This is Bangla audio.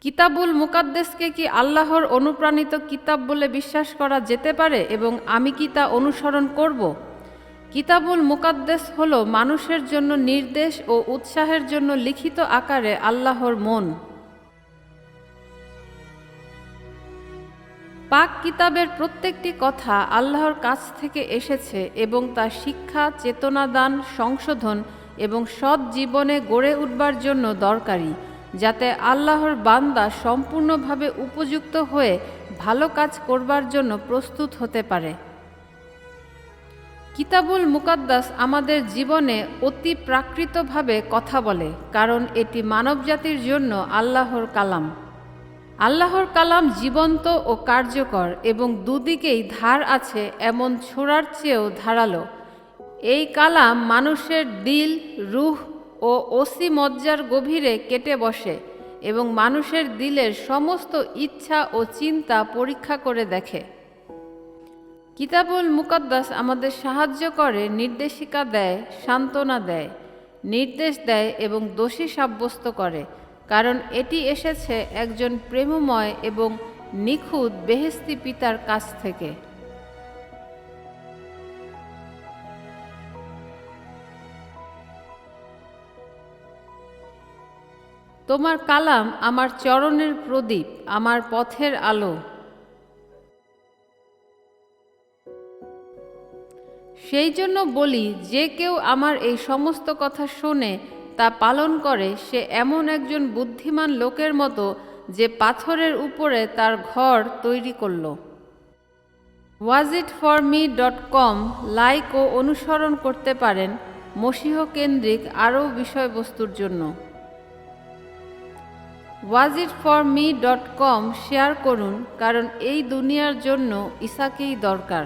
কিতাবুল মুকাদ্দেসকে কি আল্লাহর অনুপ্রাণিত কিতাব বলে বিশ্বাস করা যেতে পারে এবং আমি কি তা অনুসরণ করব? কিতাবুল মুকাদ্দেস হলো মানুষের জন্য নির্দেশ ও উৎসাহের জন্য লিখিত আকারে আল্লাহর মন। পাক কিতাবের প্রত্যেকটি কথা আল্লাহর কাছ থেকে এসেছে এবং তা শিক্ষা, চেতনাদান, সংশোধন এবং সৎ জীবনে গড়ে উঠবার জন্য দরকারি, যাতে আল্লাহর বান্দা সম্পূর্ণভাবে উপযুক্ত হয়ে ভালো কাজ করবার জন্য প্রস্তুত হতে পারে। কিতাবুল মুকাদ্দাস আমাদের জীবনে অতি প্রাকৃতভাবে কথা বলে, কারণ এটি মানবজাতির জন্য আল্লাহর কালাম। আল্লাহর কালাম জীবন্ত ও কার্যকর এবং দুদিকেই ধার আছে এমন ছোড়ার চেয়েও ধারালো। এই কালাম মানুষের দিল, রূহ ও অসি মজ্জার গভীরে কেটে বসে এবং মানুষের দিলের সমস্ত ইচ্ছা ও চিন্তা পরীক্ষা করে দেখে। কিতাবুল মুকাদ্দাস আমাদের সাহায্য করে, নির্দেশিকা দেয়, সান্ত্বনা দেয়, নির্দেশ দেয় এবং দোষী সাব্যস্ত করে, কারণ এটি এসেছে একজন প্রেমময় এবং নিখুঁত বেহেশতি পিতার কাছ থেকে। তোমার কালাম আমার চরণের প্রদীপ, আমার পথের আলো। সেই জন্য বলি, যে কেউ আমার এই সমস্ত কথা শোনে তা পালন করে, সে এমন একজন বুদ্ধিমান লোকের মতো যে পাথরের উপরে তার ঘর তৈরি করল। wazitforme.com লাইক ও অনুসরণ করতে পারেন মসীহ কেন্দ্রিক আরও বিষয়বস্তুর জন্য। wazitforme.com শেয়ার করুন, কারণ এই দুনিয়ার জন্য ঈসাকেই দরকার।